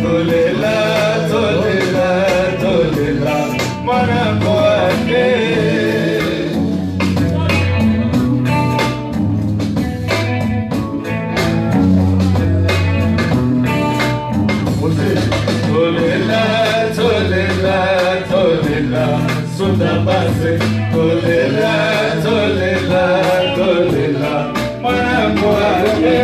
tolela, tolela, tolela, mwana kwake. Tolela, tolela, tolela, sunda base, tolela, tolela, tolela, mwana kwake.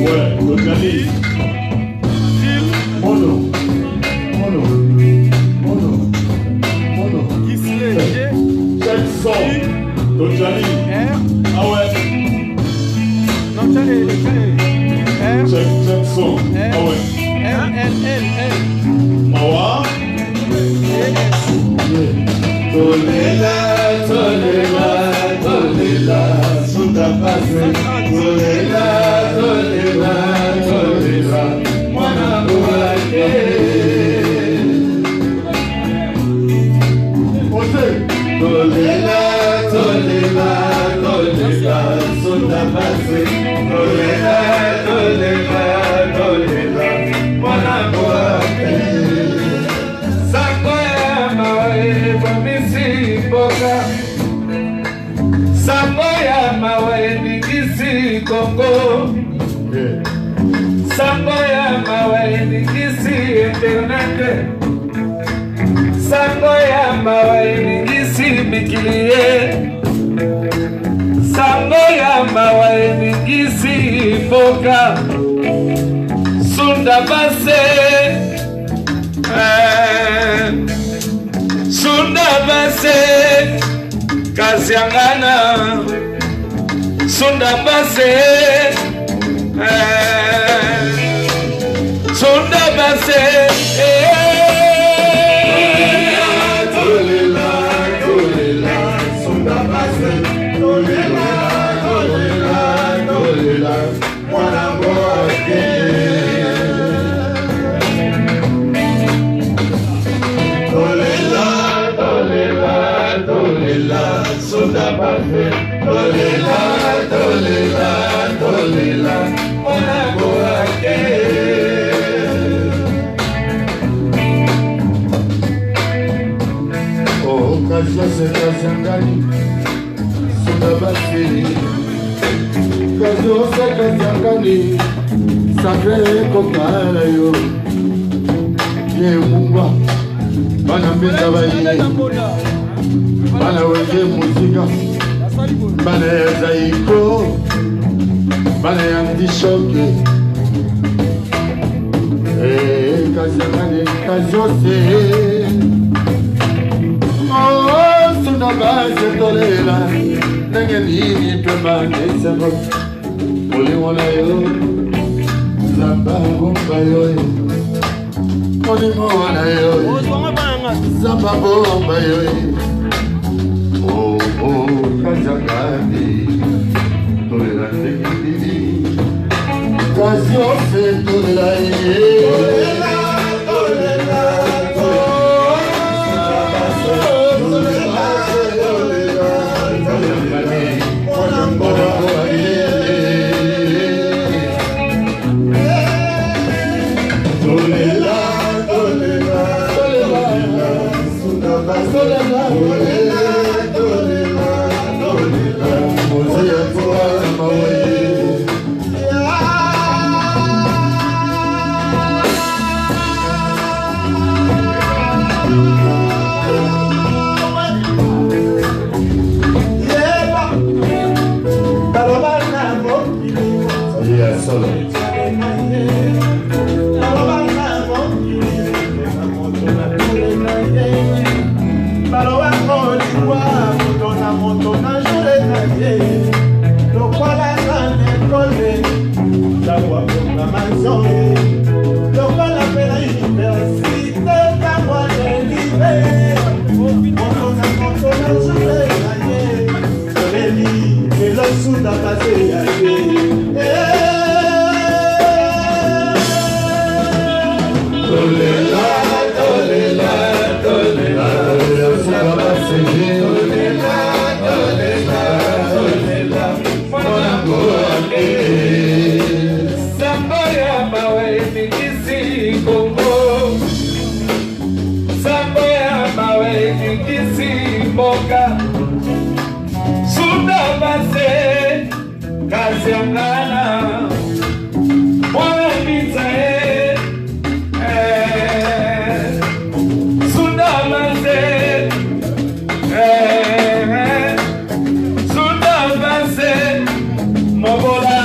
Ouais, Tojali. Mono. Chaque son. Tojali. Ah ouais. Non, Chaque son. Ah ouais. L. Mawa. Tolela, tolela, tolela, sunda base, tolela, tolela, tolela, mwana kwake. Tolela, tolela, tolela, sunda base, tolela, tolela, tolela, mwana kwake. Sakoya mawe bamisi boka, sakoya mawe ningisi Kongo, sakoya mawe ningisi internet, sakoya mawe ningisi mikilie, sakoya mawe ningisi boka, sunda base. Sunda base Kaziangana Sunda base Sunda base Tolela, tolela, sunda base Tolela, tolela, tolela, mwana kwake. Sunda base, tolela, tolela, tolela, mwana kwake. Oh, Kaziose Kaziangani, sunda base, Kaziose Kaziangani, sacré kokala yo, ye mungwa, bana mbeza bayi. Bana wenge muzika, bana ya zaiko, bana ya ndishoke. Kaziangani, Kaziose. Oh, sunda base tolela, nenge nini pema nesemo. Oli wana yo, zamba bomba yo. Oli wana yo, zamba bomba yo. Oh, Kaziangani, tolela tekitini, Kaziose tolela ye. Tolela, Tolela, Kaziangana, Mwana Pizza, Sundabase, Sundabase, Mobola,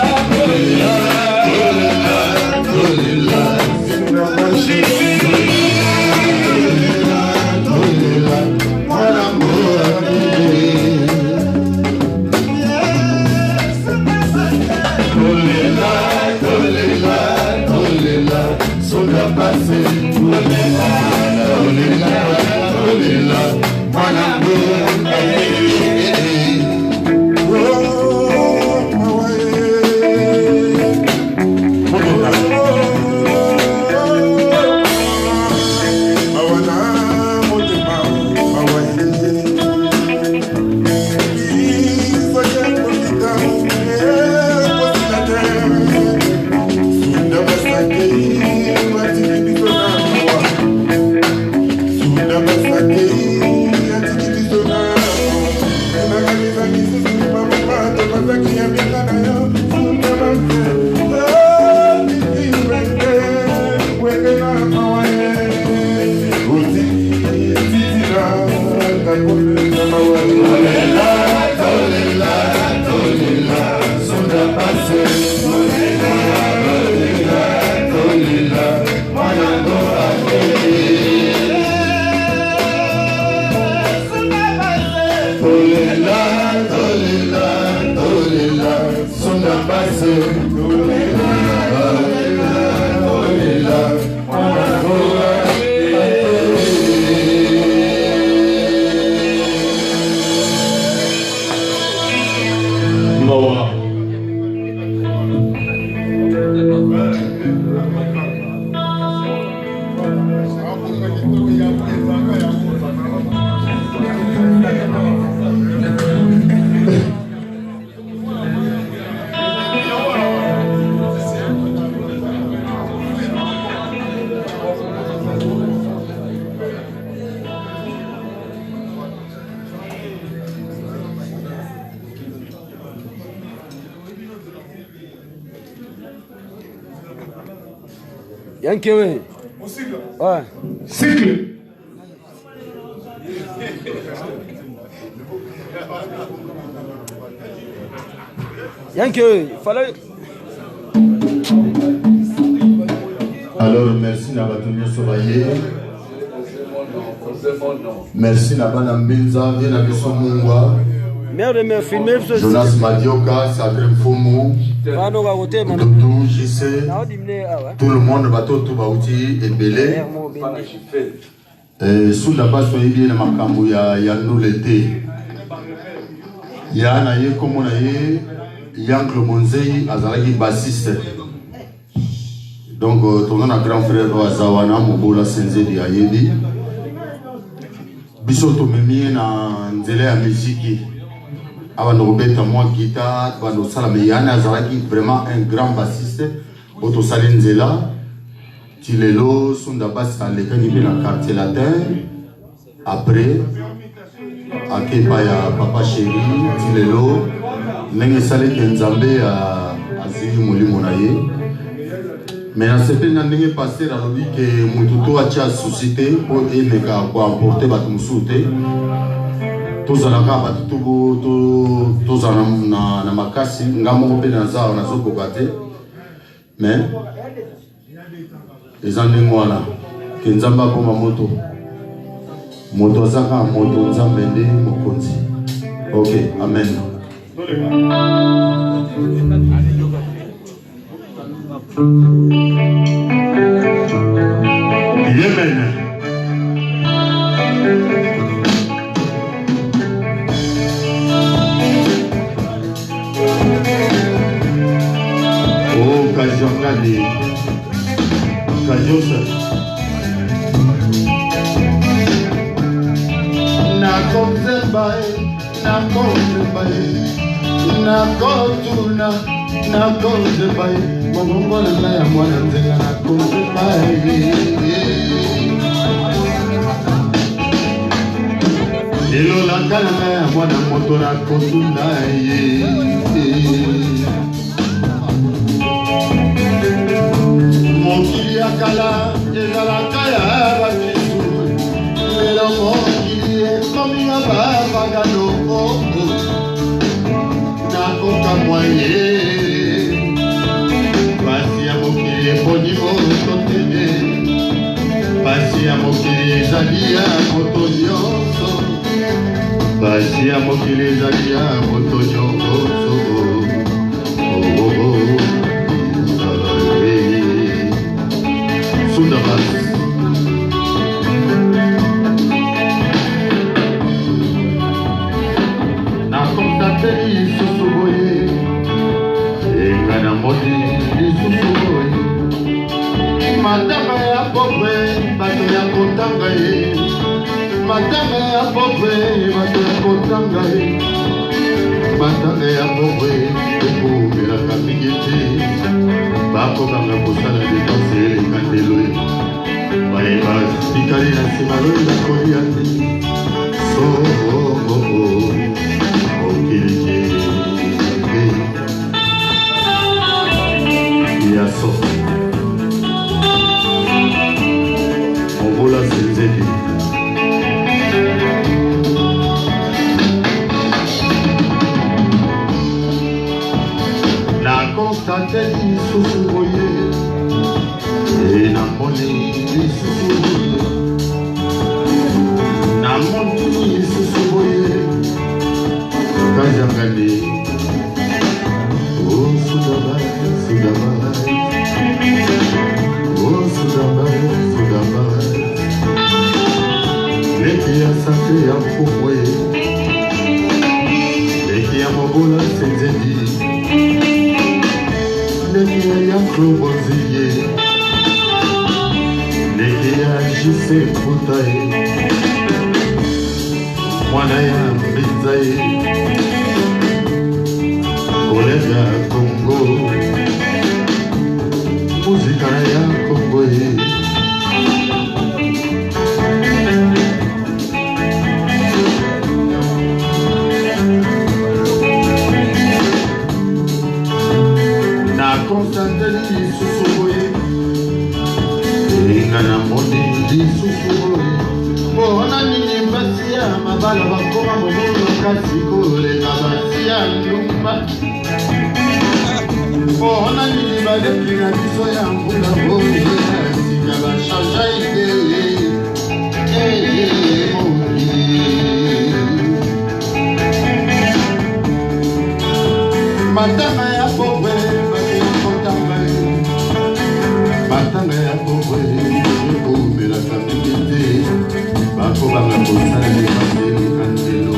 Yankee, ouais. Ouais. Cycle. Yankee, il fallait. Alors, merci Nabatonio Sobaye. Merci Nabana Mbinza, bien avec son Mungwa. Jonas Madioka, Sadrem Fomo, Doudou, JC, tout le monde va tout bauti et belé. Sous la base de l'idée de Makambu, il y a nous l'été. Il y a un aïe comme on a eu, Yank le Monzei, Azaragi bassiste. Donc, ton grand frère Zawana, Mobola Senze di Ayedi. Bisoto Mimi na Nzele ya musique. Avant Robert, moi, guitare, avant Salam Yana Azaragi, vraiment un grand bassiste. Auto Salin Zela, Tilelo, Sundabas, Alekani, dans le quartier latin. Après, Akepaya, Papa Chéri, Tilelo, Nenge Salé Kenzambe, Aziri Moulimonaye. Mais dans ce pays, on est passé dans le que Moutoutou a été suscité pour emporter Batumusoute. Tous en a tous en a makasi, ngamo pe na za na zoko bate. Mais les gens là, que nzamba comme moto, moto zaka moto nzambende mokonzi. Ok, amen. Yemen. Oh, Kajongadi. Kajosa. Na konzembae, na konzembae, na kotuna. Na konze bai, mongo na ya mwana nzenga na konze bai. Elo la kana ya mwana moto na kotunda ye. kala ezalaka ya bakristu lelo mokili ekomi ya bapagano nakokamwa ye pasi ya mokili eponi moto te pasi ya mokili ezali ya moto nyonso pasi ya mokili ezali ya moto nyonso Sundabas nakonstate lisusu boye enga na moni lisusu boye matanga ya pobre bato ya kotanga ye matanga ya pobre bato ya kotanga ye matanga ya pobre ekomelaka mingi te bakokanga kosala depense eleka ndelo ye bayeba sikali na nsima loyela kolia te okilike yaso ongola senzeli nakonstate lisusu boye namoni lisusu boye namoni lisusu boye kazangani Sudabai Sudabai Sudabai Sudabai leki ya sante ya mfumwe leki ya mobola senzeli leki ya kloboziye leki ya jise putaye mwana ya mbizaye kolega Kongo muzika ya Kongo nakonstate lisusu boye enga na moni lisusu boye mpona nini mbasi ya mabala bakoma momono kasi kolega basi ya ndumba mpona nini baleki na biso ya mbula boye sika bashanja ite matanga ya pobre matanga ya pobre ekomelaka mingi te bakobanga kosala libaseleka ndelo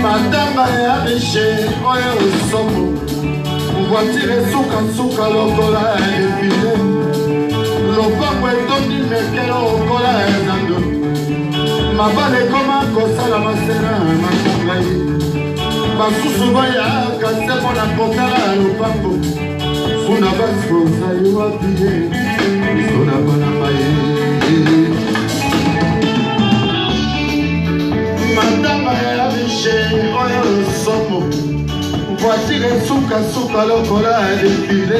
matanga ya riche oyo somo voitire esukasuka lokola efile lopango etondi mekelo lokola ezando mabale ekoma kosala masera matanga ye basusu bayaka se mpona kotala lopango funda basozali wapi ye biso na bana baye matanga ya riche oyo somo voitire esukasuka lokola defile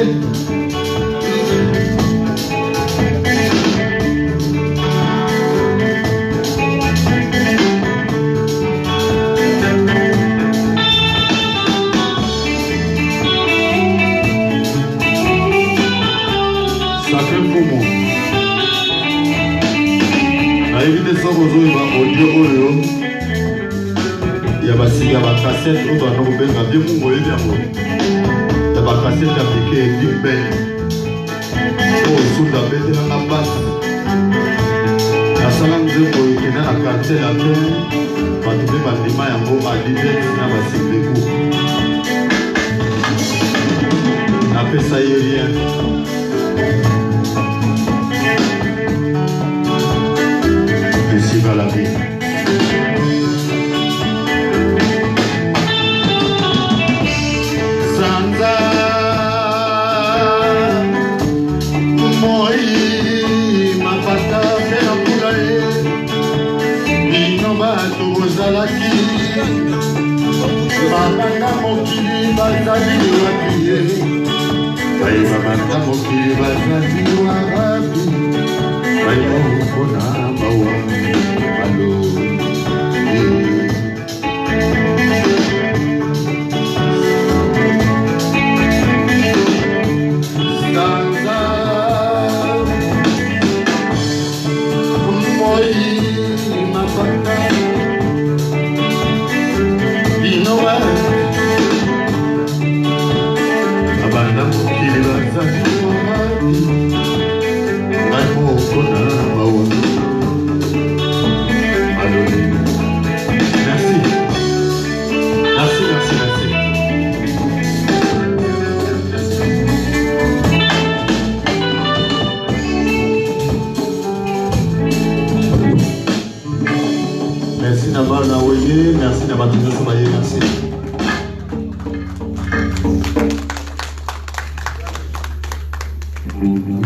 nayebi te soko ozoyeba audio oyo ya basika bakasete oyo bana kobenga bie mungu oyebi yango ya bakasete apike edimben oyo osunda betelanga basi nasala nzembo ekenda na kartier ya pe bato mpe bandima yango alivet na basikleku napesa ye rien la vie. Sanza moi mapata pena kulae bino bato bozalaki babanga mokili bazali wapi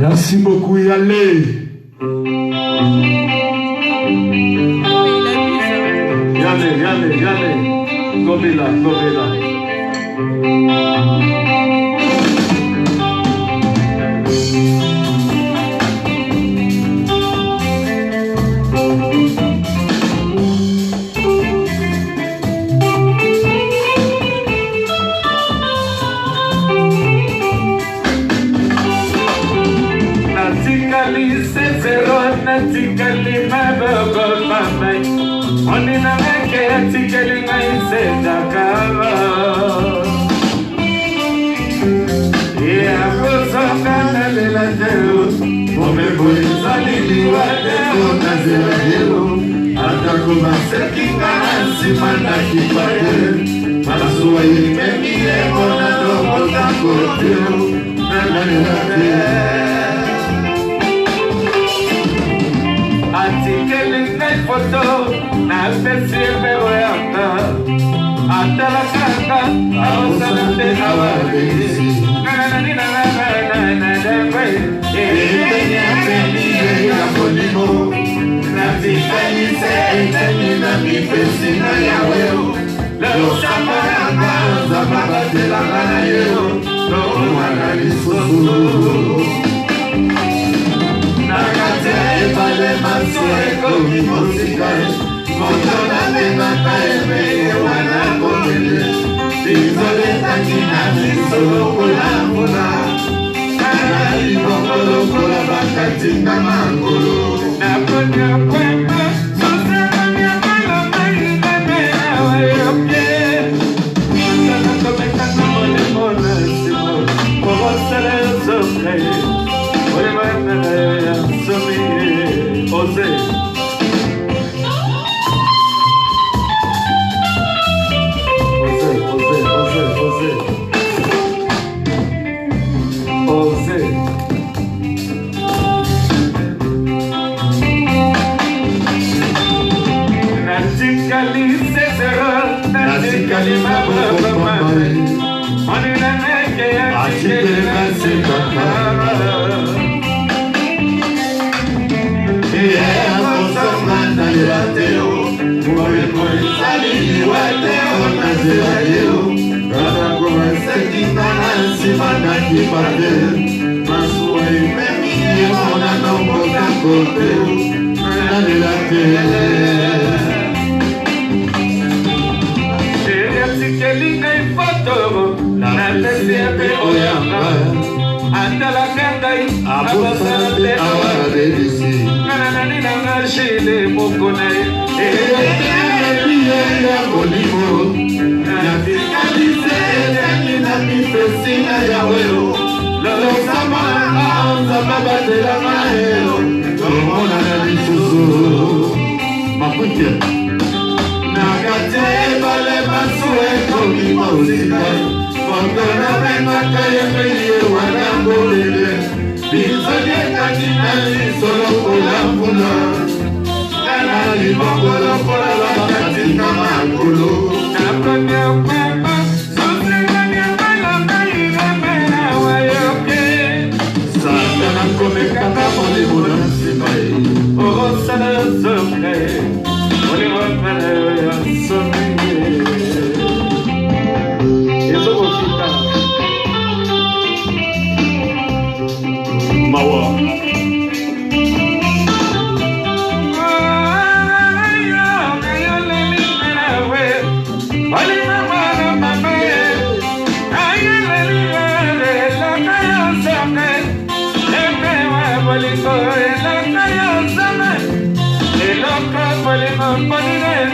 Merci beaucoup, Yalé. Yalé. Gobela.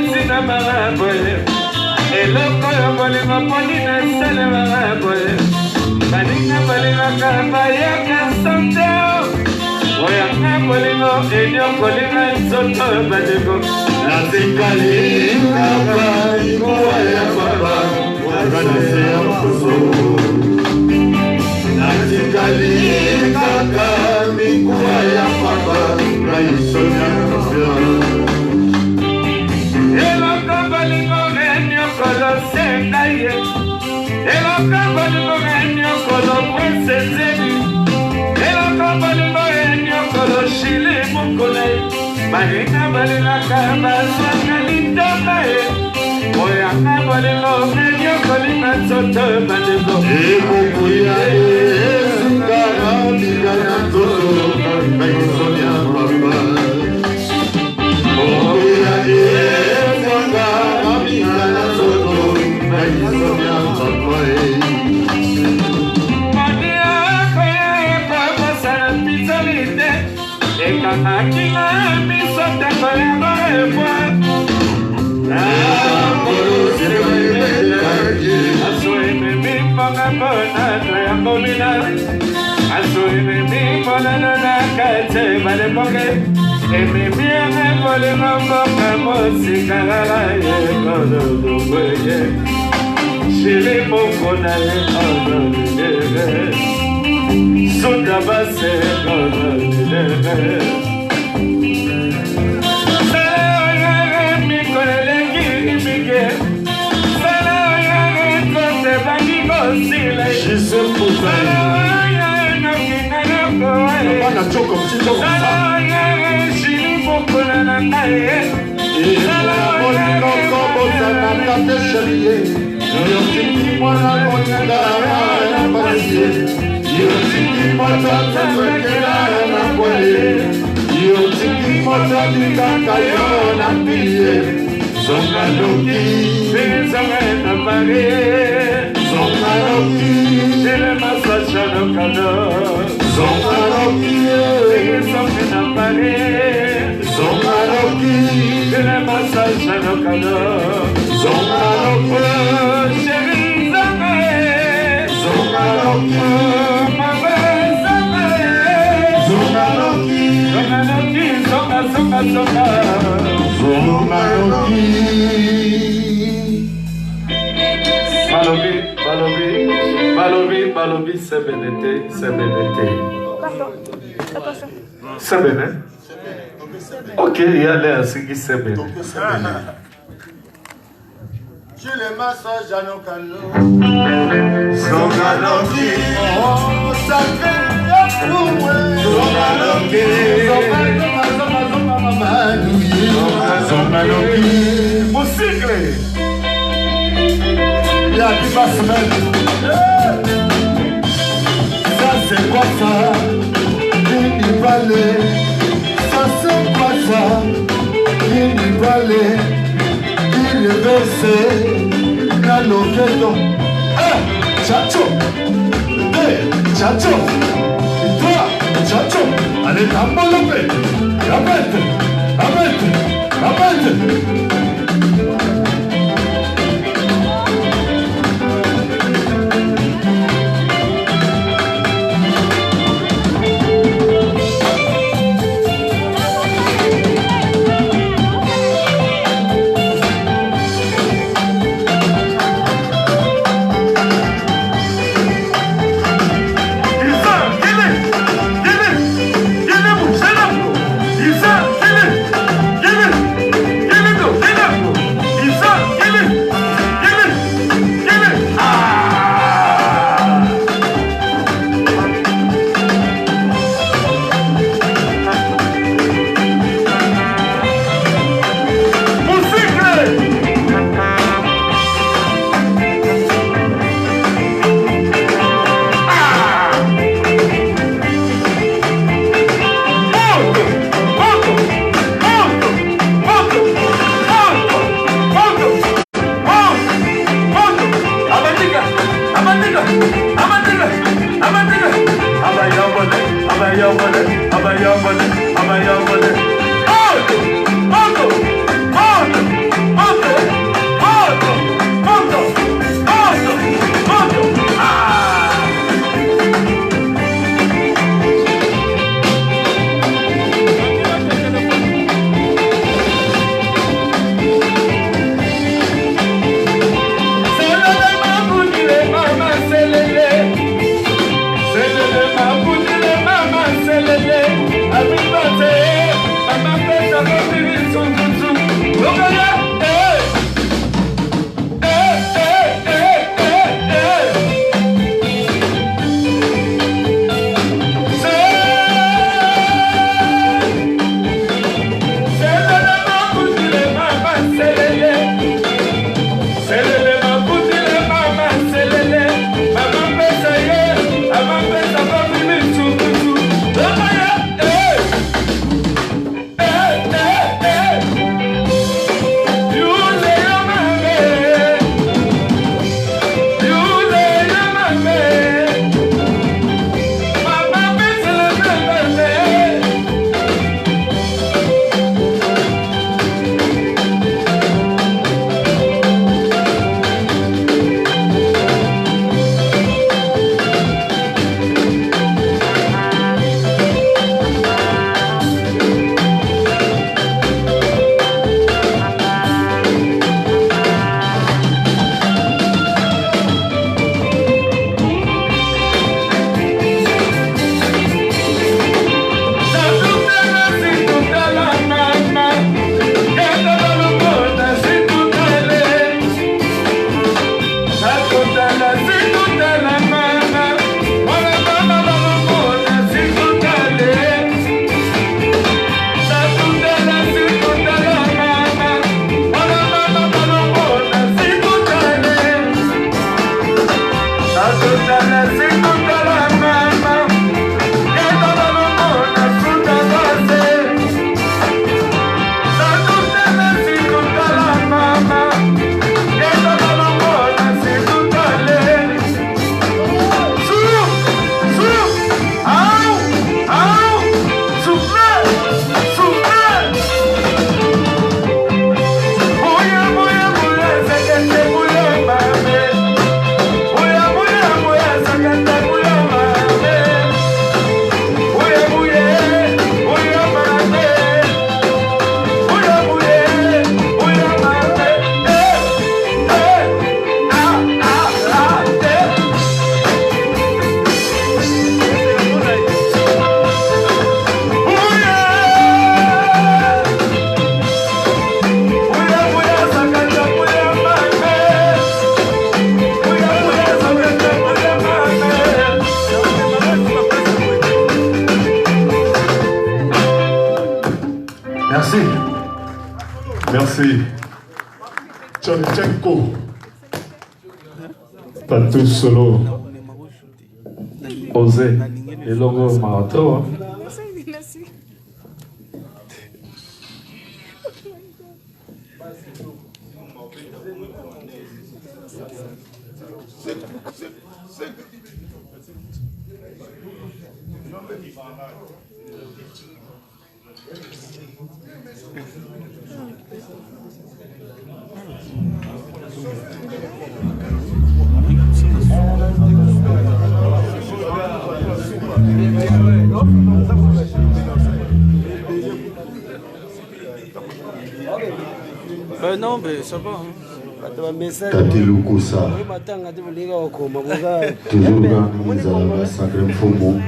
ntina maraboye eloko ya bolingo poni na sele maraboye baninga bolingaka bayaka santeo oyanga bolingo enyokolinga nzoto bandeko natikali kaka ikuwa ya papa wakanase ya mkoso natikali kaka ikuwa ya papa raisonya mkoso eloko bolingo enyokolo sengaye eloko bolingo enyokolo mwesezeli eloko bolingo enyokolo shili mukule balinga balingaka bazwaka lindomae oyanga bolingo enyokolinga nzoto bandeko ekokuya esingaka bingana nzoto raisonya papa okuya esingaka bingana nzoto raisonya papa Ekakakinga misoteko ya boebwa aso ememi mponga mpona ya komina aso ememi mpona nona kate balebonge ememi yange bolingo mboka mosikala yekololubweye shili mokona ye ololilere Sunda base kono dilere Salaoyare mi koleleki imige Salaoyare kote bangi kosile Salaoyare no kinare koe Salaoyare shili mokona na kaye Salaoyare koboza na kate shaliye Yoyotiki mwana konyanda na basiye Yotiki matata kwekela na kwele Yotiki matata kakayo na piye Zonga loki Zonga na pare Zonga loki Zile masacha no kano Zonga loki Zonga na pare Zonga loki Zile masacha no kano Zonga loki Sheri zonga Zonga loki Balobi, c'est bénété. Pardon, attention. C'est béné. Ok, il y a l'air, c'est qui c'est béné. Je le massage à nos canaux. Son galopi, Oh, ça fait pour moi. son galopi, son galopi. Mon cycle. Il y a qui va se mettre. Ça c'est quoi ça? Qui valait? Ça c'est quoi ça? Qui valait? Qui reversait? Nano keto. Chacho. Chacho. Toi, chacho. Allez, t'embolope. Rabette. Go. Merci. Tchontchenko. Tatou Solo. Osé. Et logo Marato. Merci. Non, mais ça va. Tati Lukusa. Toujours dans les sacré Mfumu.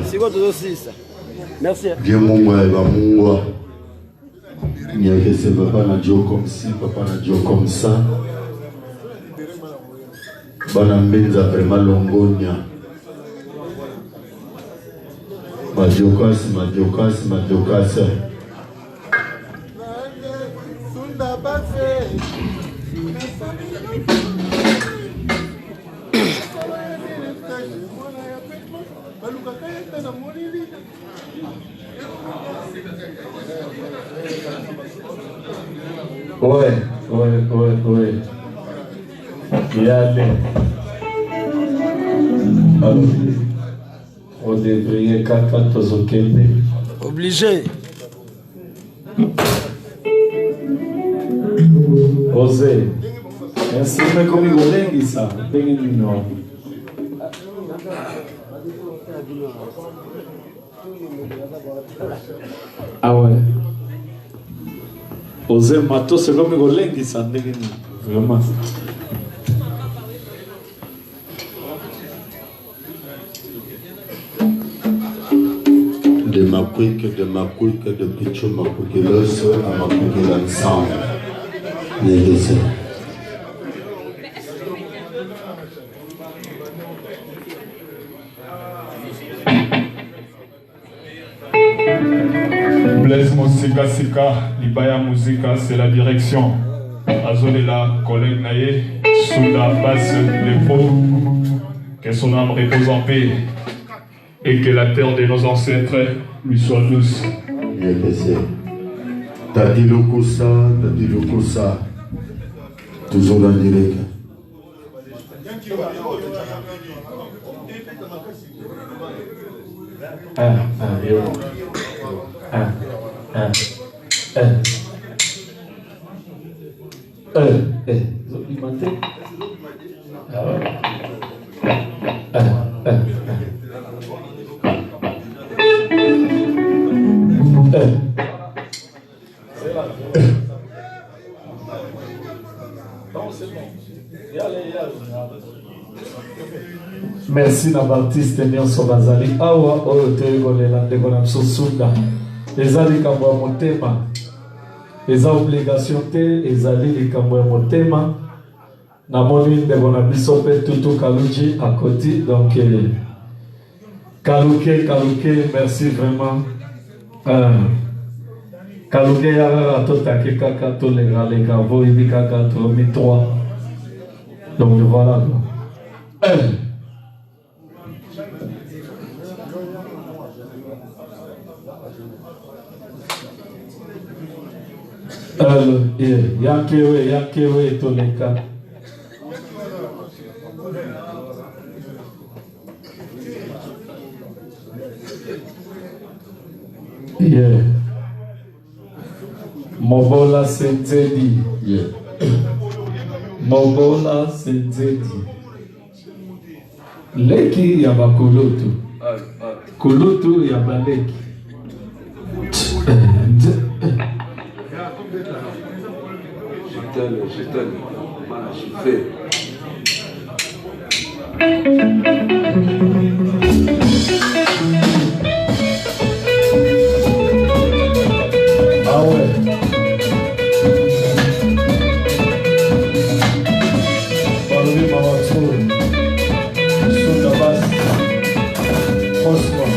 C'est quoi tout aussi ça? Merci. Bien Mungwa et Mungwa. Il y a que c'est papa n'a dit comme ci, papa n'a dit comme ça. Banambenza vraiment longonia. Madiokas. Ouais. Il y a les... Alors, on devrait Kaka Tozokende. Obligé. Osé. Merci, mais comme il voulait ça, non. Ah ouais. Osé Mato, c'est comme il voulait ça, vraiment. De ma quick, de Picho, ma quick, l'os, à ma quick, l'ensemble. Négocier. Blaise Mosika Sika, Libaya Musika, c'est la direction. Azolela, collègue Naye, Souda, Basse, Lépo, que son âme repose en paix et que la terre de nos ancêtres lui soit douce. Tati Lukusa, toujours dans le direct. Merci na Baptiste nyonso bazali awa oyo toyekolela ndeko na biso Sunda ezali likambo ya motema eza obligation te ezali likambo ya motema namoni ndeko na biso mpe Tutu Kaluji akoti donc Kaluke merci vraiment Kaluke yaka totaki kaka tolekaleka voyebi kaka tomi 3 donc voilà Yankewe toleka Mobola Senzedi Mobola Senzedi Leki ya bakoloto Koloto ya baleki Je t'aime. Je fais. Ah ouais. Parlez Mama Tour. Sur la base. Franchement.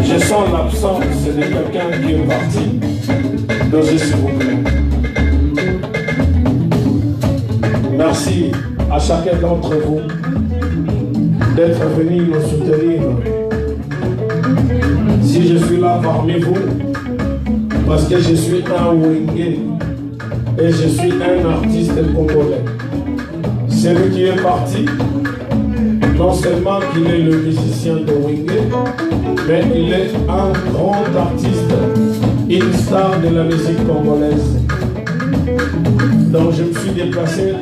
Je sens l'absence de quelqu'un qui est parti. Dosez s'il vous plaît. Merci à chacun d'entre vous d'être venu nous soutenir. Si je suis là parmi vous, parce que je suis un Wenge et je suis un artiste congolais. Celui qui est parti, non seulement qu'il est le musicien de Wenge, mais il est un grand artiste, une star de la musique congolaise. Donc je me suis déplacé,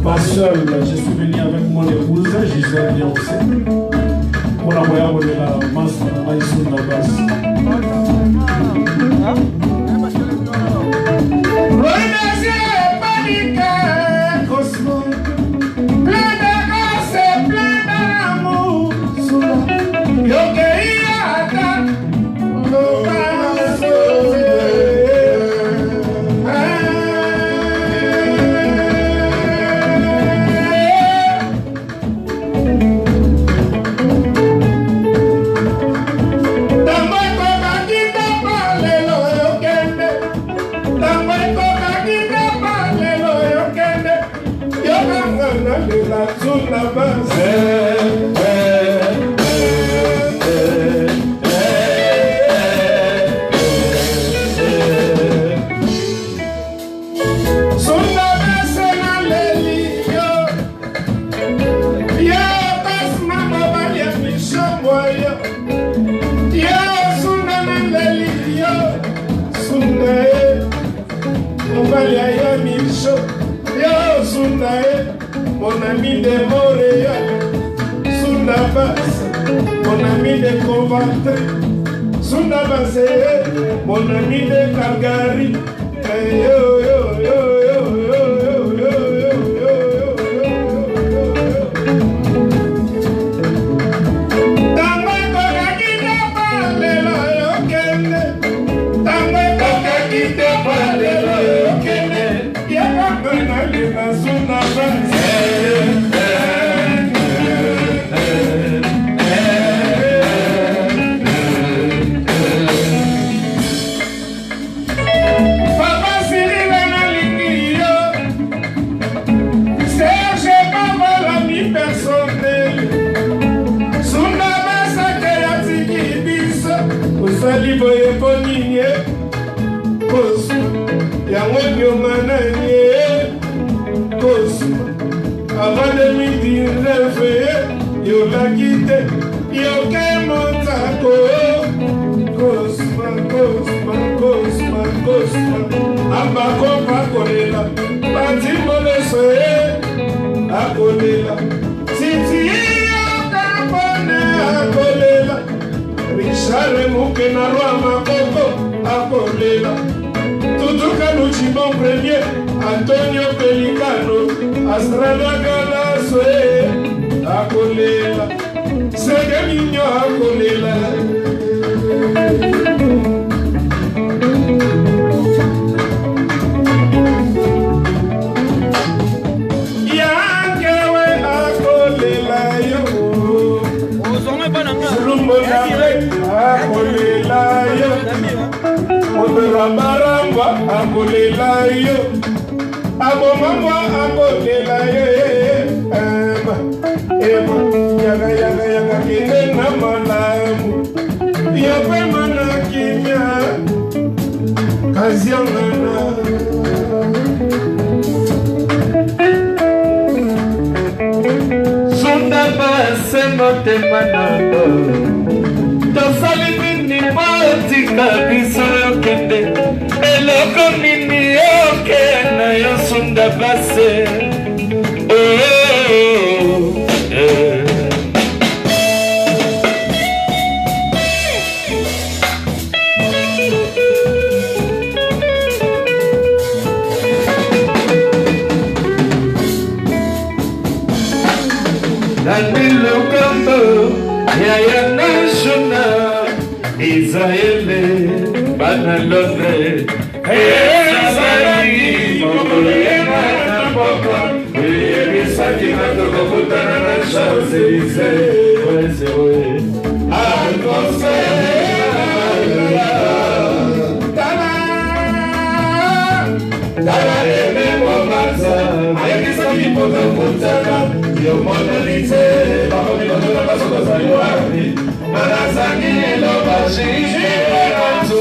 pas seul, je suis venu avec mon épouse, Gisèle Beyoncé, pour la voyage de la masse Maïsou Nabas. Mon ami de Montréal, Sundabas, mon ami de Coventry, Sundabas, mon ami de Calgary. Yo, yo, yo, yo, yo, yo, yo, yo, avant de lui dire yo la quitté, yo kemontako. Cosma, Cosma, Cosma, Cosma. Abako pakolela, patimo soye, akolela. Titi yo kapone akolela. Richard Mouke na roi makoko akolela. Tutuka Luchimon premier, Antonio Pelicano, Astrada Galaswe, akolela. Sege minyo akolela. abomambwa akolela yo abomambwa akolela yo ema yaga kende na malamu yapema na kimya kaziangana sunda base motema nando tosali nini botika biso yokende eloko nini okena yo sunda base Danilo Kambo, Yaya National, Israel, Bana Londres, Ezali, Mokolema, Napoka, Yebisaki, Nakokuta, Champs-Élysées, Alphonse, Dala, Eme, Momaza, Ayakisaki, Mokokuta, yo monolite, bajo mi control paso con saludarte, para salir lo vacío a tu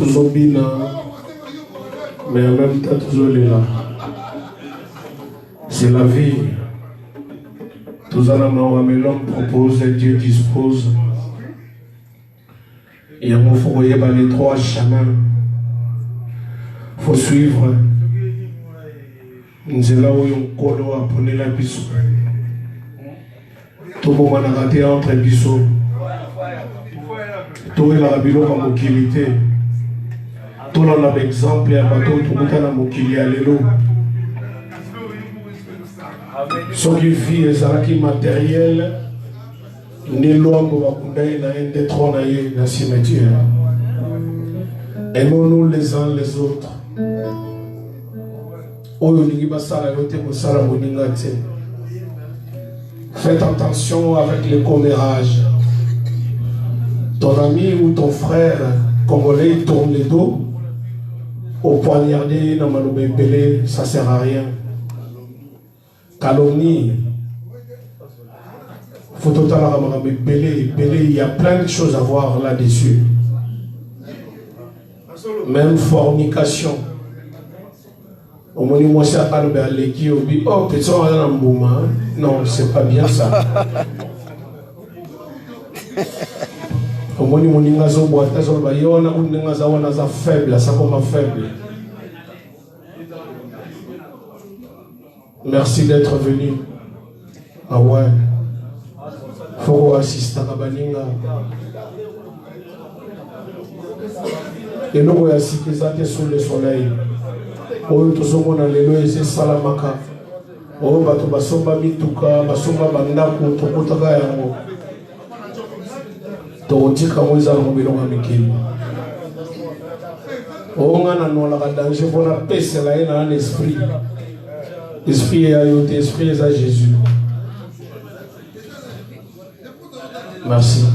zombina, mais en même temps toujours là. C'est la vie. Tous en amont, mais l'homme propose et Dieu dispose. Et il faut voyer les trois chemins. Il faut suivre. Nous là où on colo à prendre la biseau. Tout le monde a raté entre biseau. Tout le monde a bilo comme mobilité. Tout le monde a l'exemple et un bateau tout le monde a mobilité à l'élo. Ce qui vit est matériel. Ni l'homme va un des trônes dans le cimetière. Aimons-nous les uns les autres. Faites attention avec le commérage. Ton ami ou ton frère congolais tourne le dos. Au poignarder, dans le belé, ça ne sert à rien. Calomnie. Il y a plein de choses à voir là-dessus. Même fornication. Au moment où je suis oh, non, c'est pas bien ça. Au moment où je suis faible, ça comme faible. Merci d'être venu. Ah ouais. Faut assister à Baninga. Et nous assister sous le soleil. Oh, tout ce monde a les c'est Salamaka. Oh, bato basomba mituka, basomba bandako, tokotaka yango. Tokotika mweza mobilonga mikili. Oh, ngana nolaka danger pour la paix, c'est là un esprit. Esprit est ayouté, esprit est à Jésus. Merci.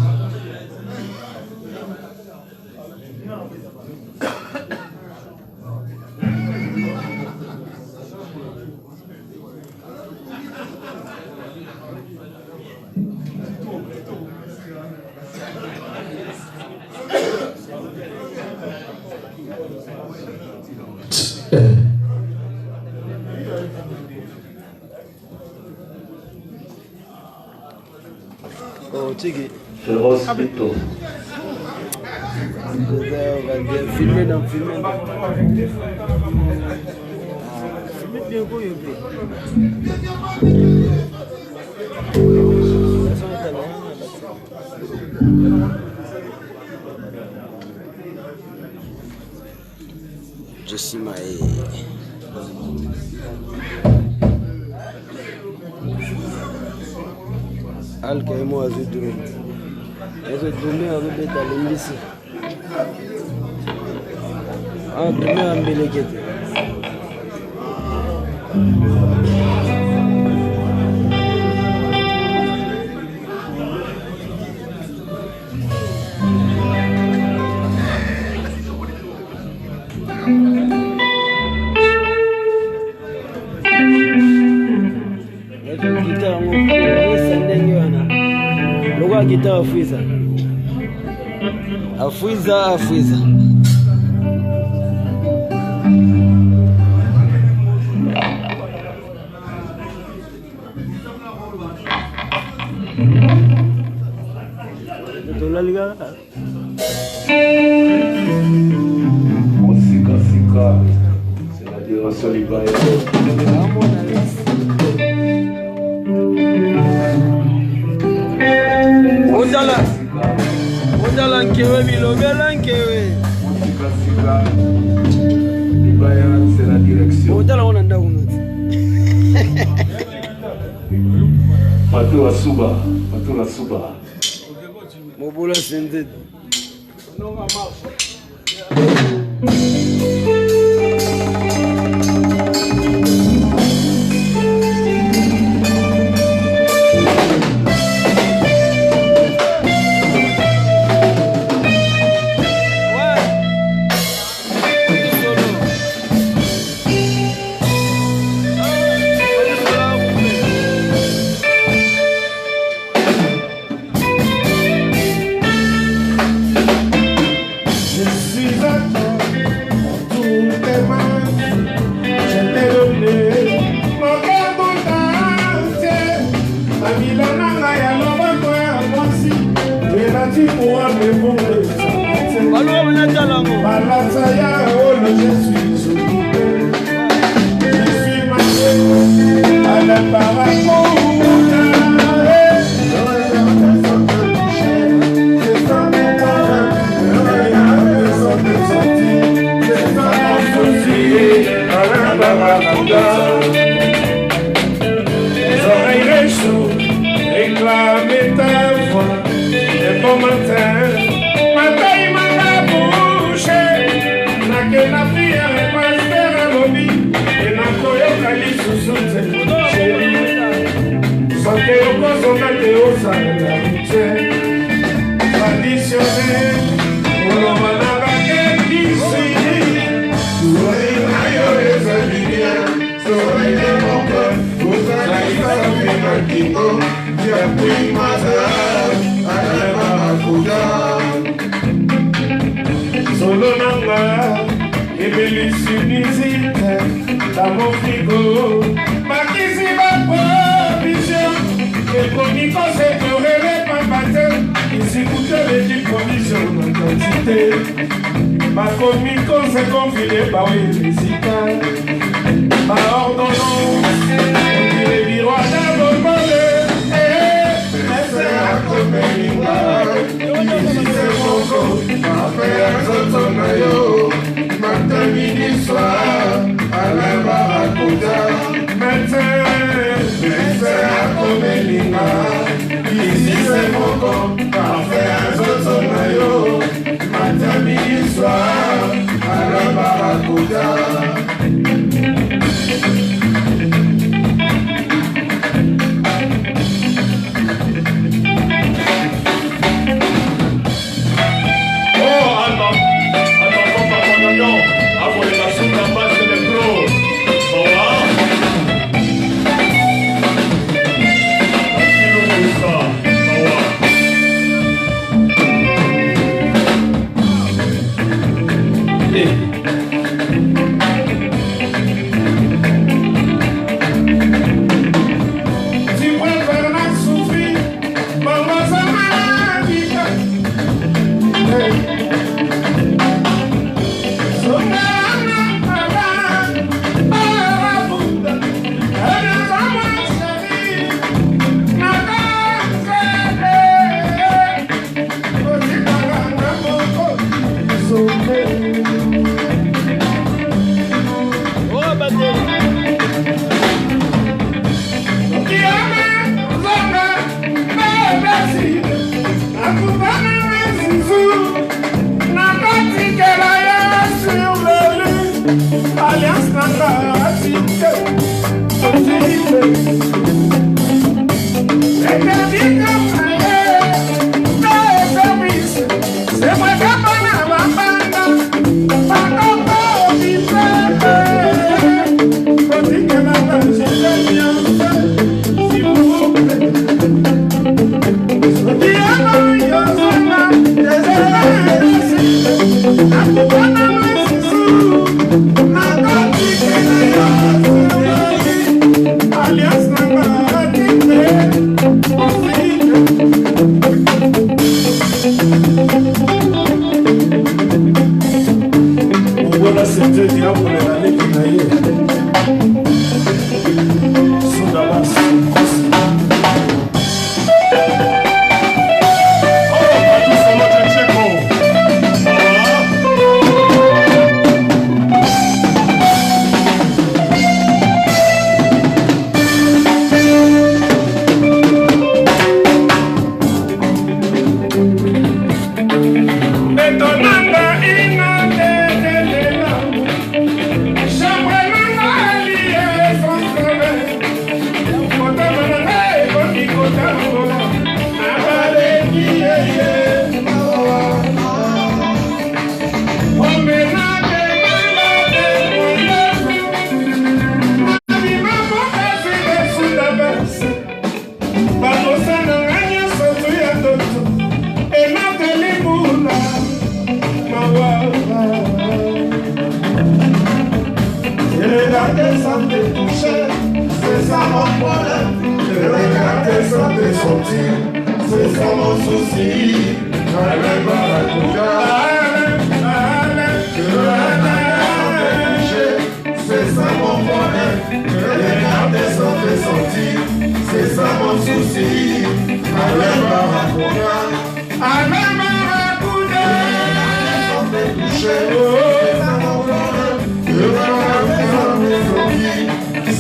Oh, Tiggy. Féroce Pito. Filmé dans filmé. Filmé bien quoi Jessima Alka et moi, je tourne. Je tourne avec des talents ici. Ah, tourne en Béléguette. Guitar Afuiza. Sika, c'est-à-dire Solibaï. Ondala nkewe bilobela nkewe. C'est la direction. Ondala on anda kunoti. Pato la suba. Mobola sende. Je suis un Barakuda. Les oreilles réchauffent, réclament ta voix. Et bon matin, ma taille m'a bouché. N'a que la prière et pasteur à l'obi. Et n'a koyo kali sous-soute. Santé au coso mateo sa la route. Traditionnel, on va la baguette ici. Soleil maillot les aliens, soleil de mon cœur. Vous allez faire un kiko, j'ai pris ma sœur, à la Barakuda. Solo nanga, et bélissi musique, dans mon frigo. Makisi ma provision, et Koniko c'est que relais pas battre. Ici pour te les provisions en quantité. Ma Koniko c'est confiné par les musicales. Ma ordonnance, on dit les miroirs d'un bon bonheur. Mais c'est à Komelinga, ici c'est mon corps. Après un sotonayo, matin, midi, soir, à la Barakuda. Matin, c'est à Komelinga, ici c'est mon corps. Après un sotonayo, matin, midi, soir, à la Barakuda. Oh,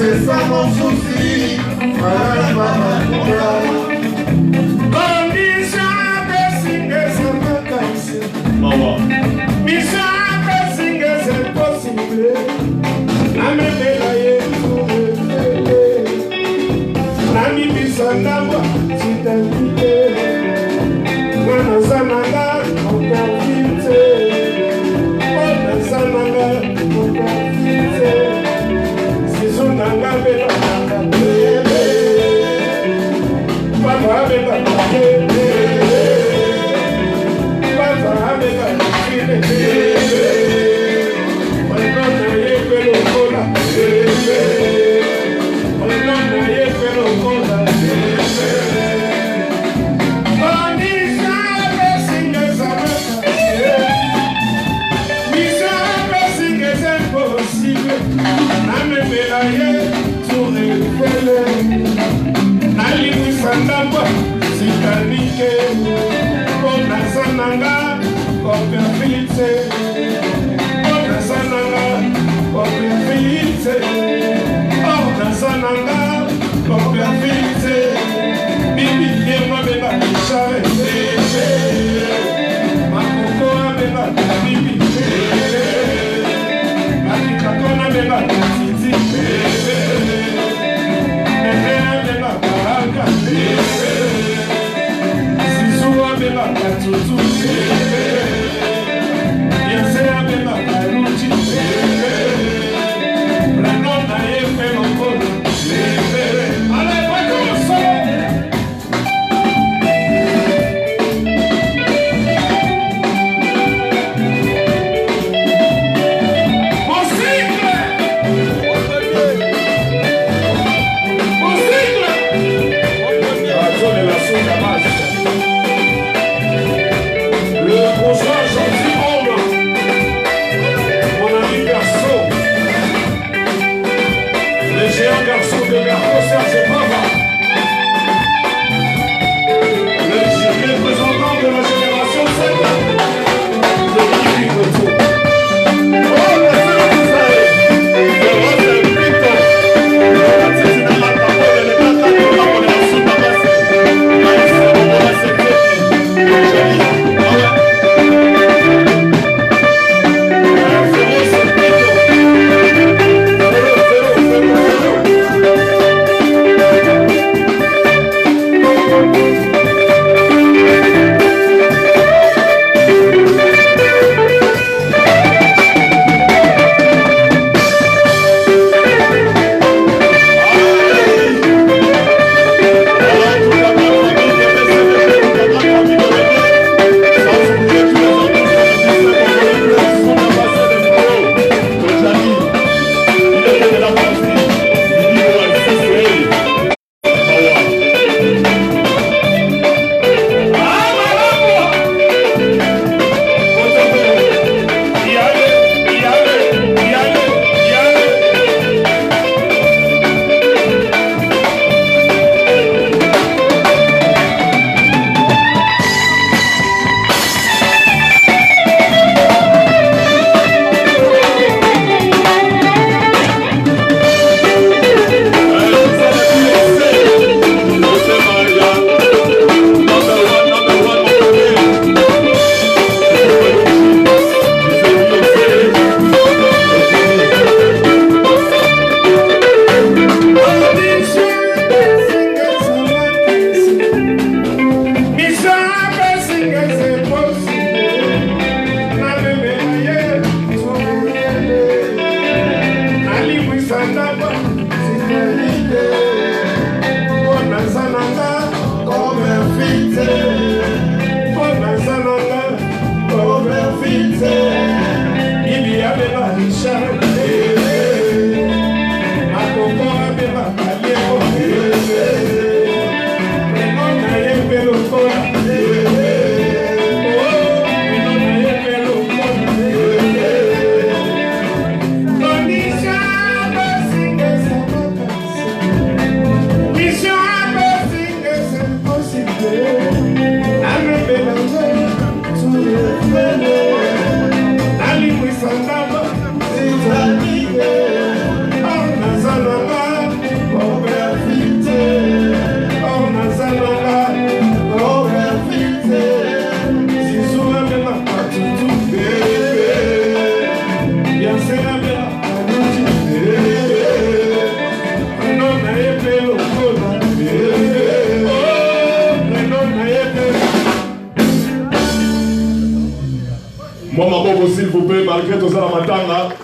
c'est ça mon souci.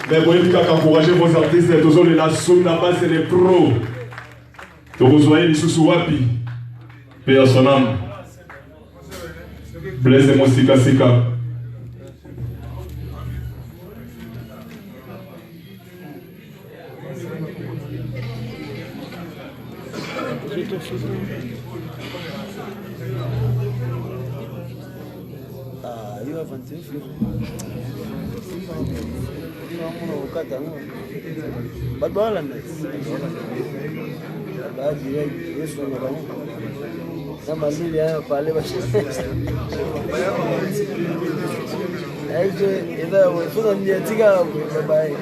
Mais vous voyez qu'encourager vos artistes, tous les la somme là-bas, c'est les pros. Donc vous voyez les sous wapi. Paix à son âme. Blaise et Mosika Sika. Ah, il va faire un film. Badwala baadhi ya Yesu na malili haya pale basi aje ida wewe niatika bye.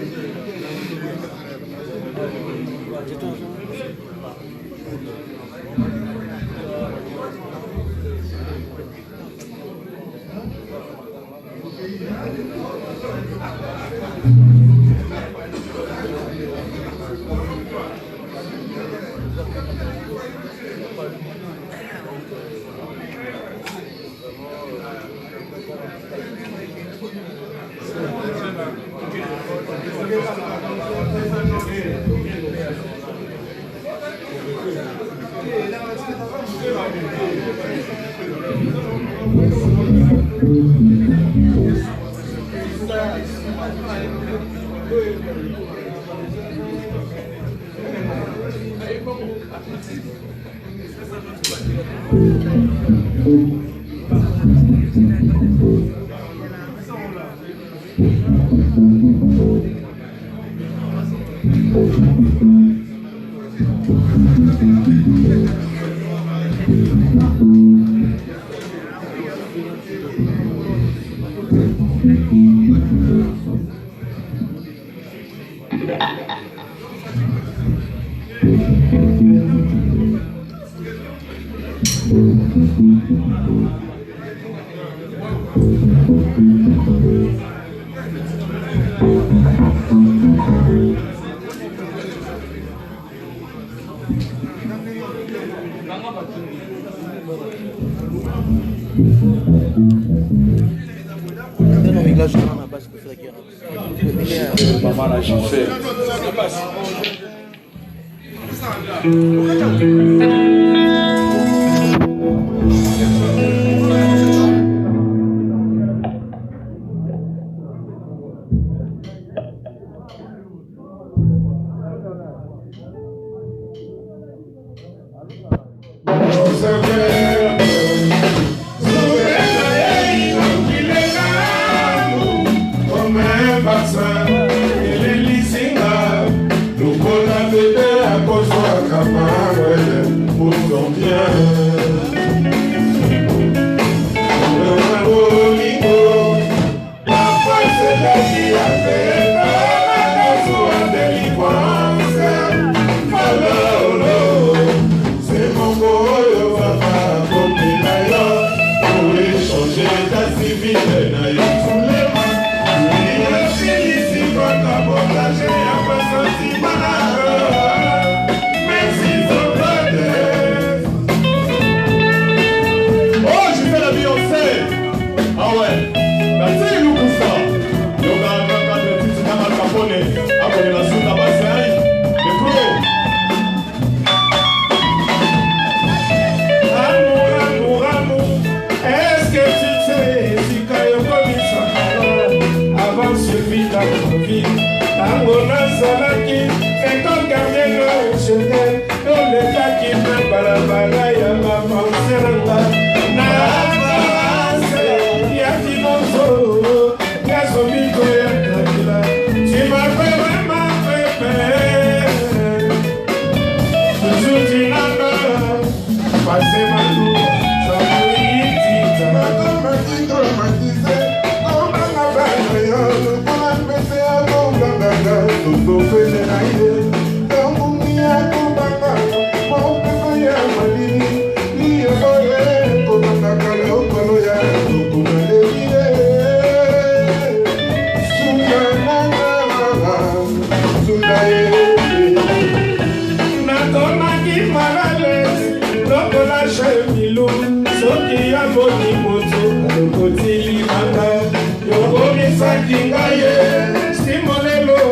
Simolelo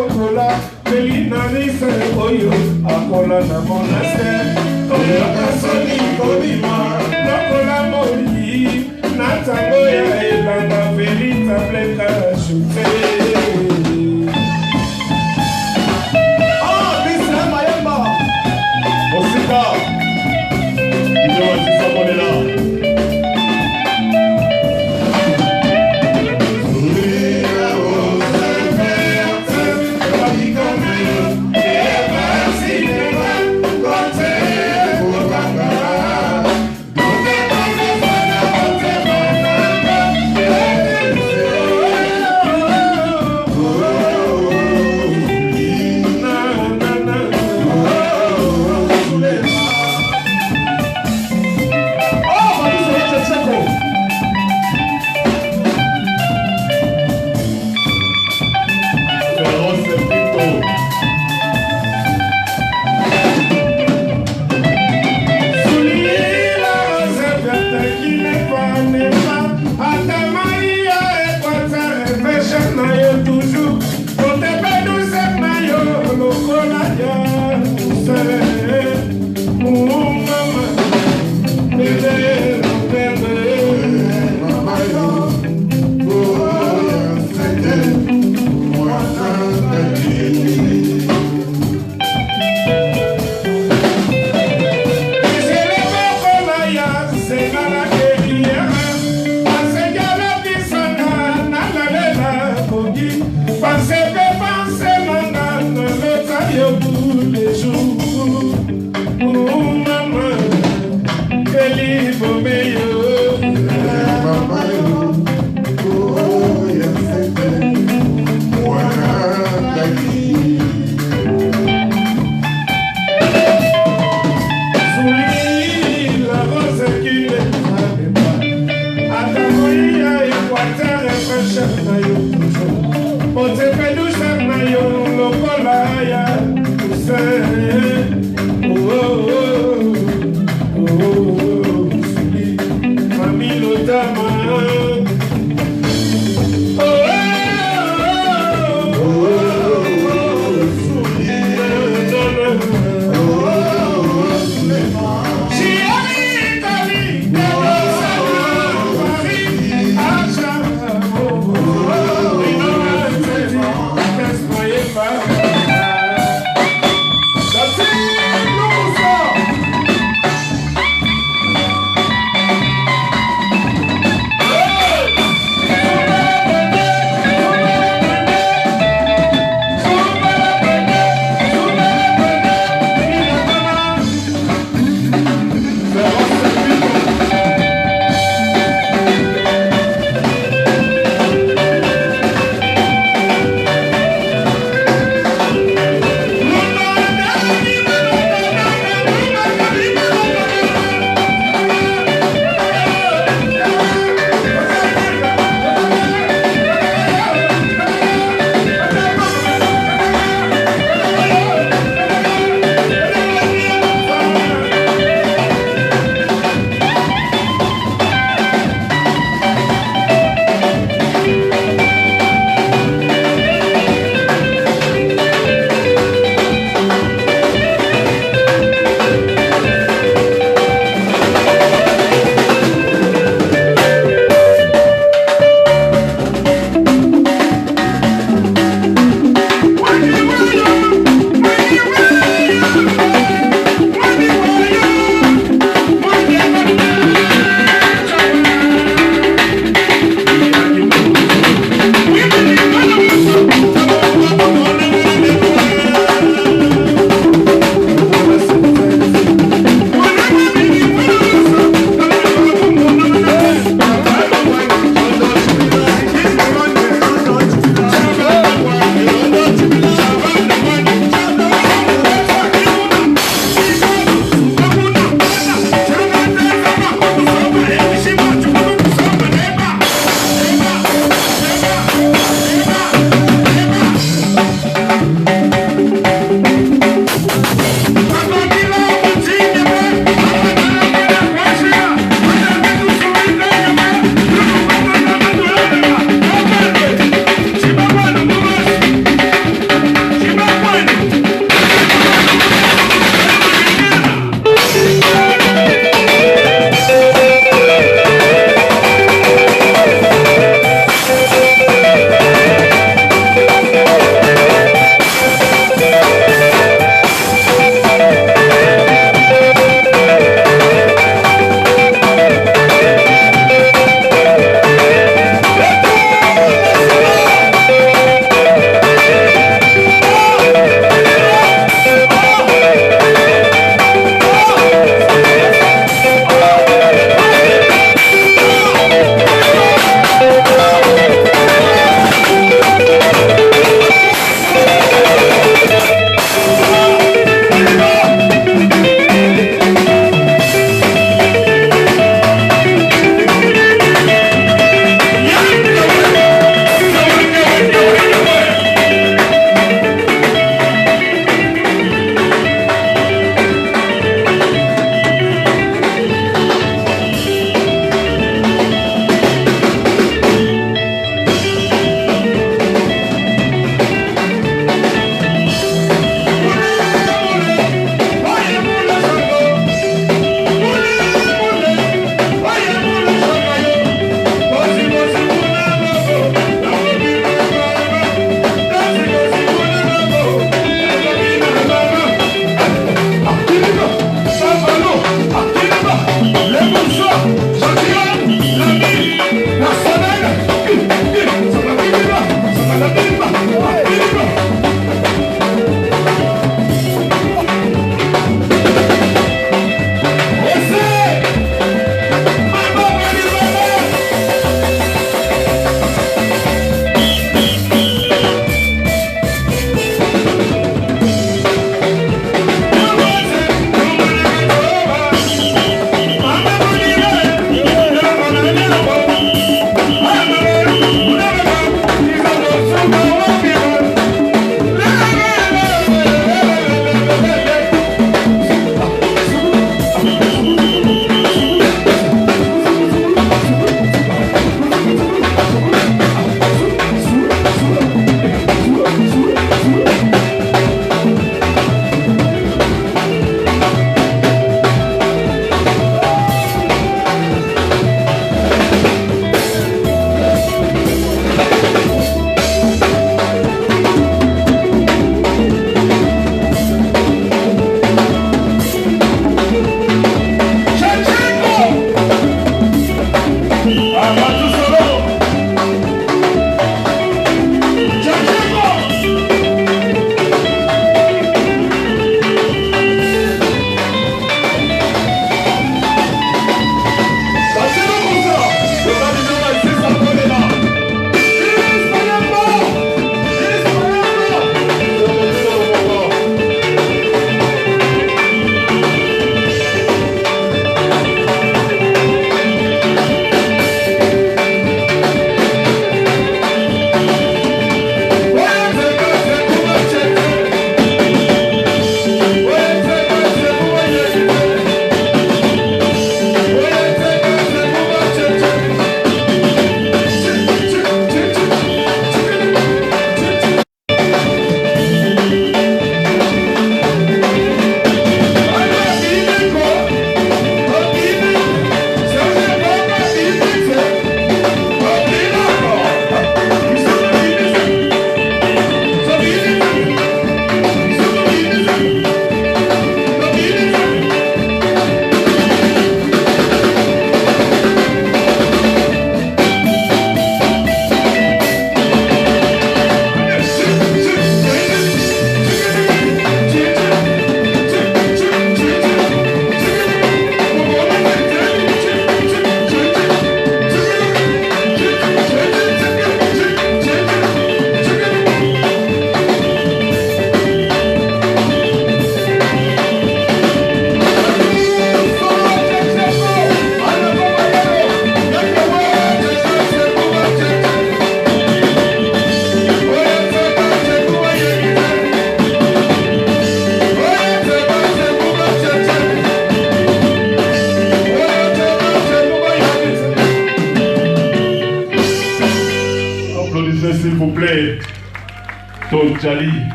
oyo akola na monastère toyoka soni kobima lokola moi na ntango ya elanga véritable kajute bisla mayemba Osika Ido Watisa Kolela for me.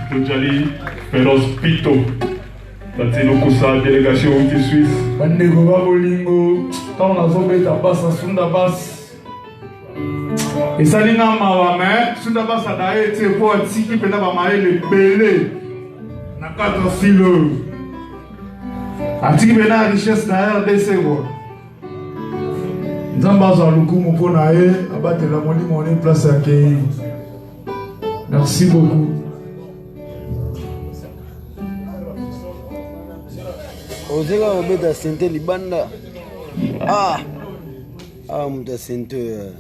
Tojali, Pelos Pito. Latino Kusa, délégation Wiki Suisse. Bandeko Babolingo, quand on a fait ta basse à Sundabas. Et ça n'a pas mawa, mais Sundabas a d'ailleurs été pour un petit qui peut pas marier le belé. N'a pas de filo. Un petit qui peut la richesse d'ailleurs RDC. Zambaz a le coup, mon pour naïe, abattre la monnaie place à Kéhi. Merci beaucoup. Ozeka obeta sente libanda. Muta sente.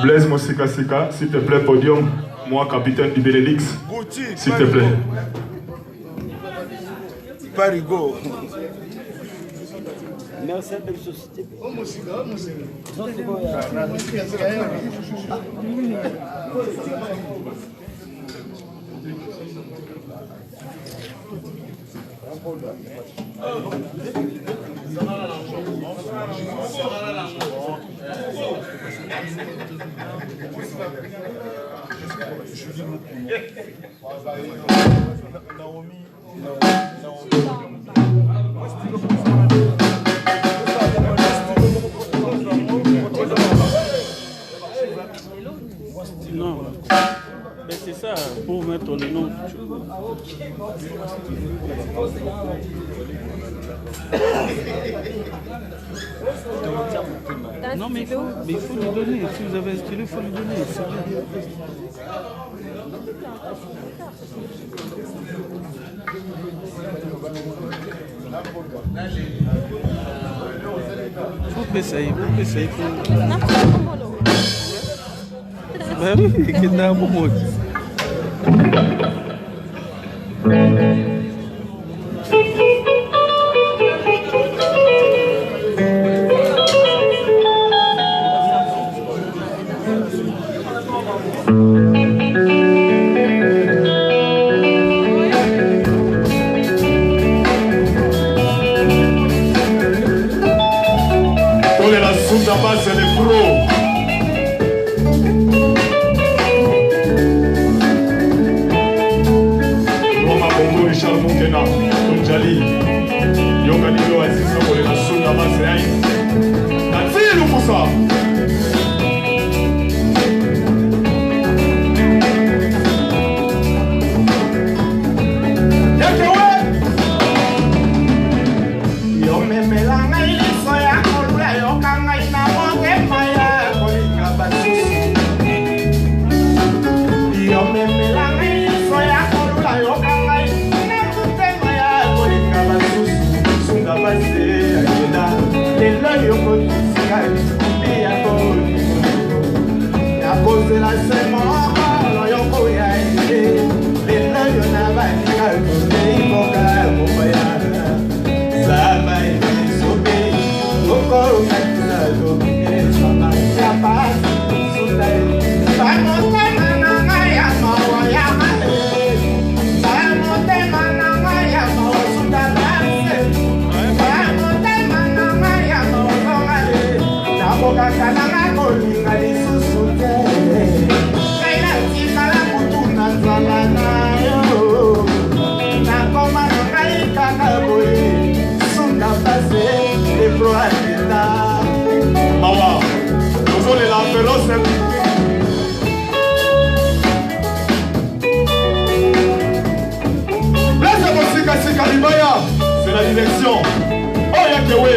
Blaise Mosika Sika, s'il te plaît, podium. Moi, capitaine du Benelux. S'il te plaît. Parigo. Merci à belle société. Non, mais c'est ça, pour mettre le nom. Non, mais il faut lui donner. Si vous avez un stylo, il faut lui donner. C'est bien. Faut essayer. Bah oui, que dá um monte. Olha la sunda base de pro. Richard Mukena, Tunjali, Yoga Nilo Azizo, pour les nations d'Amaséaï. Nazi Lufusa. Yakewe! Yomemelanga iliso ya kolula yokanga inamoke maya kolika basusi. Yomemelanga iliso ya kolula yokanga la semana lo yo voy a ir le la yo na va ni ka ko le mo ka mo ya sa ba ni so be ko ko ka sa do e sa ma ya pa su la sa mo te na na ya ma wa ya ma sa mo te na na ya ma wa su da la se sa mo te na na ya ma wa so ma le na mo ka na na ko ni ka li su su te Mawa, nous on est là, féroce. Laissez-moi Sika Libaya, c'est la direction. Oh Yakewe.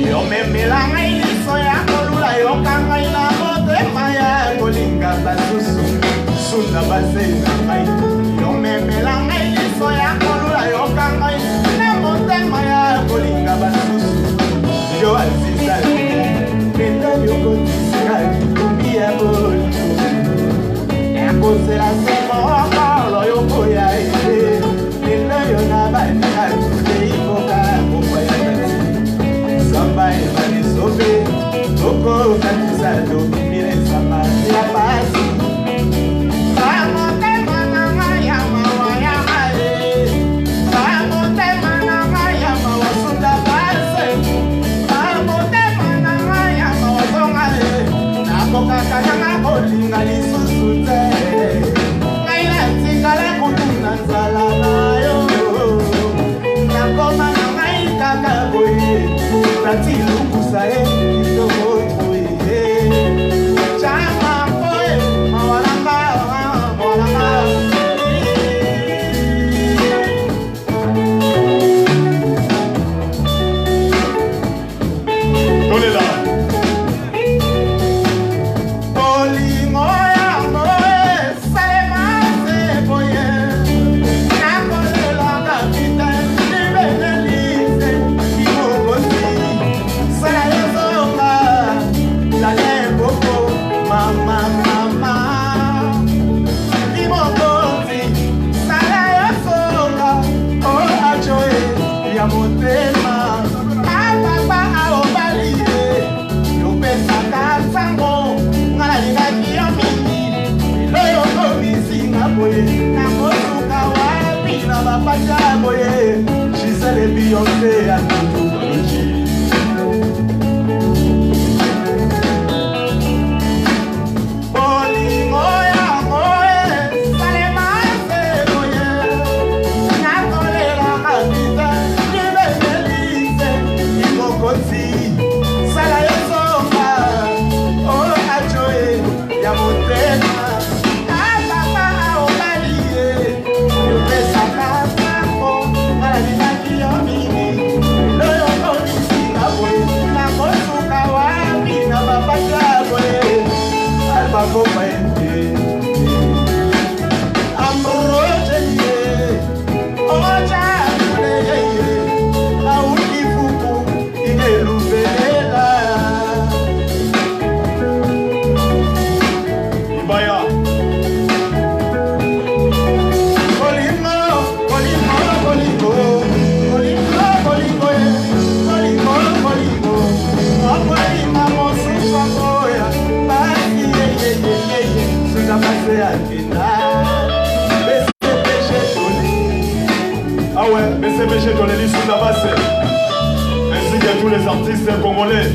Yo me melanga iliso ya kolula yo kanga ina mote maya kolinga basusu sunda base na mai. Yo me melanga iliso ya kolula yo kanga ina mote maya kolinga basusu yo azisa kenda yo kotisika kumbia boli e cose la sema lo yo koya ide kenda yo na bana de iboka ko ya samba e mani sobe toko kanisa do mire samba ya basi vamo te mananga ya mawa ya ale vamo te mananga ya mawa sunda base vamo te mananga ya mawa songale na koka kana kolinga lisusu te kaila tikala kutuna nzala na yo na koma na ngai kaka boye Tati lukusa ito chama poe mawalanga Tole là Polimo ya moe salema se boye nakole la capitaine ni benelise ibogosi la lembo mama mama limogoti sala ya soka o ajoe ya motema papa aobalie yo pesa kasango ngala linga yo mingi loyo komisinga boye na mosuka wapi na bapacha boye Gisele Beyonce ya tutuji Ah ouais, BCBG dans les listes de la base, ainsi que tous les artistes congolais.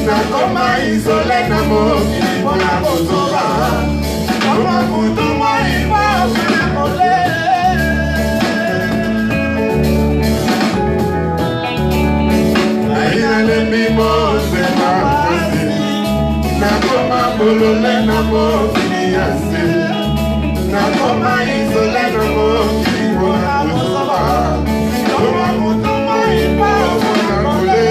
Nakoma isole na mokili mpona kozoba koma kutu moyiba mpona kole ainalembi mozema kasi nakoma bolole na mokili ya se nakoma isole na mokili mpona kozoba koma kutu moyiba mpona kole.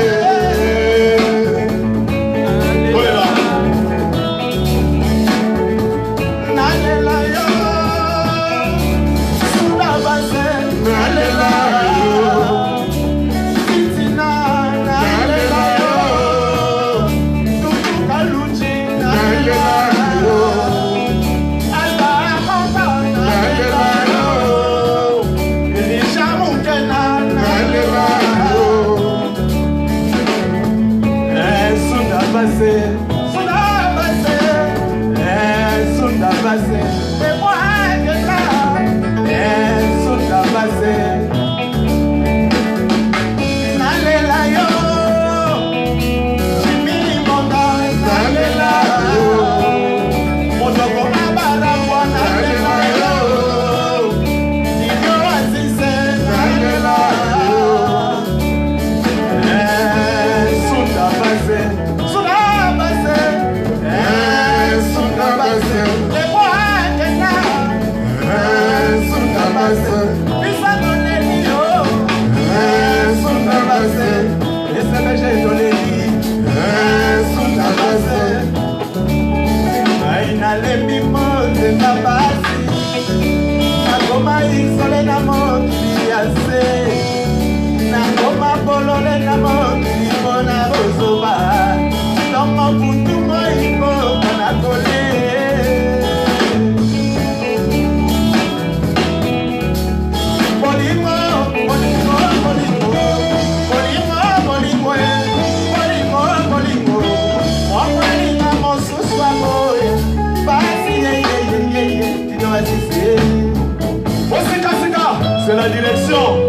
C'est la direction.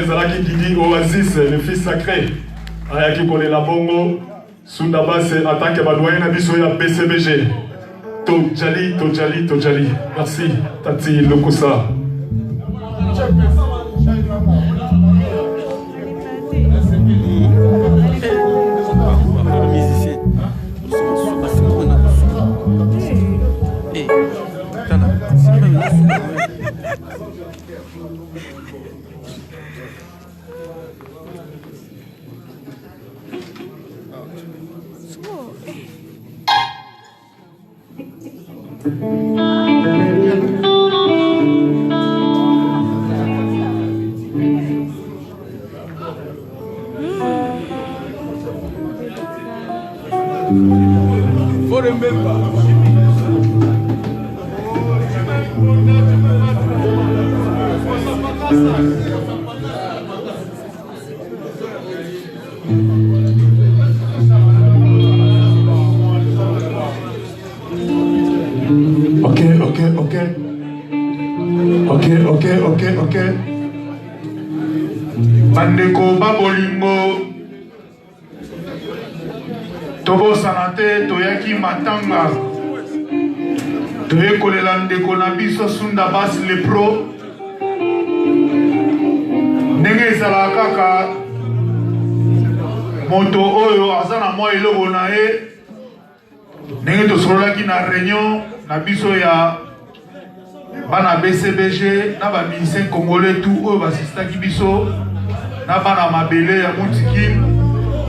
Zalaki Didi Oasis, le fils sacré. Ayaki Kole la Bongo, Sundabas en tant que Badouane Abisoya BCBG. Tojali. Merci, Tati Lokosa. Ok. Bandeko babolingo Tobo sanate toyaki matanga toyekolela ndeko na biso Sundabas le pro ndenge ezalaka kaka moto oyo aza na mwa eloko na ye ndenge tosololaki na réunion na biso ya bana BCBG na ba musicien congolais tout oyo basistaki biso na bana mabele ya mutiki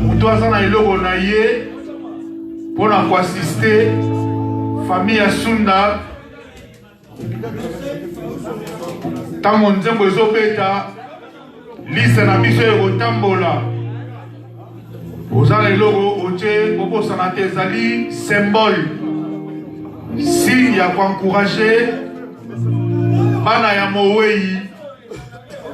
moto aza na eloko na ye mpona koasiste famille ya Sunda ntango nzembo ezobeta liste na biso ekotambola oza na eloko otie obosana te ezali symbole signe ya koencourage bana ya mowei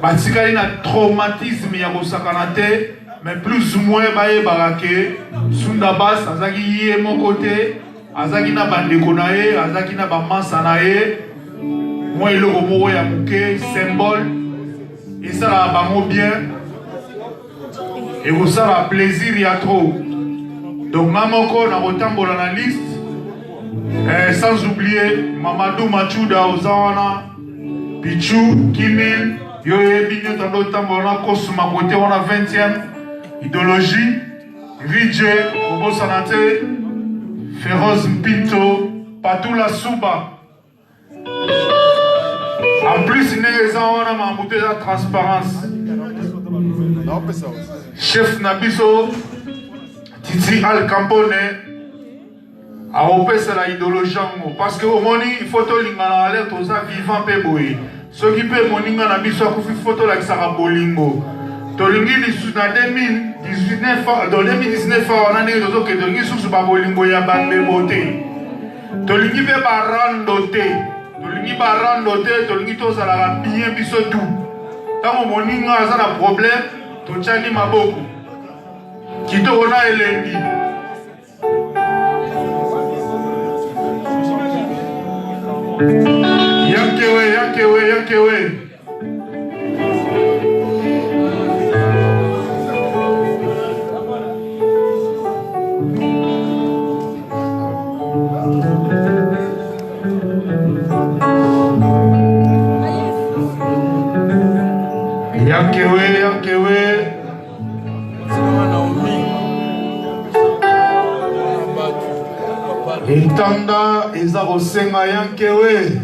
batikali na traumatisme ya kosakana te mais plus ou moins bayebaka ke Sundabas azaki ye moko te azaki na bandeko na ye azaki na bamansa na ye mwa eloko moko ya moke symbole esalaka bango bien ekosala plaisir ya trop donc nga moko na kotambola na liste sans oublier Mamadou Machuda oza wana Pichu Kimil yo yebi nyo tando tambola na kosuma kote wana 20e idéologie Ridje Obo Sanate Feroz Mpinto Patula Suba en plus neza wana mamute za transparence chef Nabiso Titi Al Campone a opesala idéologie parce que au moni photo lingana alerte aux vivants pe boy ce qui peut moninga na biso akufi photo la kisaka bolingo tolingi na 2019 dans 2019 on a né dozo ke tolingi susu ba bolingo ya bande bote tolingi pe barando te tolingi tozala bien biso tout tango moninga aza na problème tochani maboko kitoko na elendi Yankewe. Intanda eza kosenga Yankewe.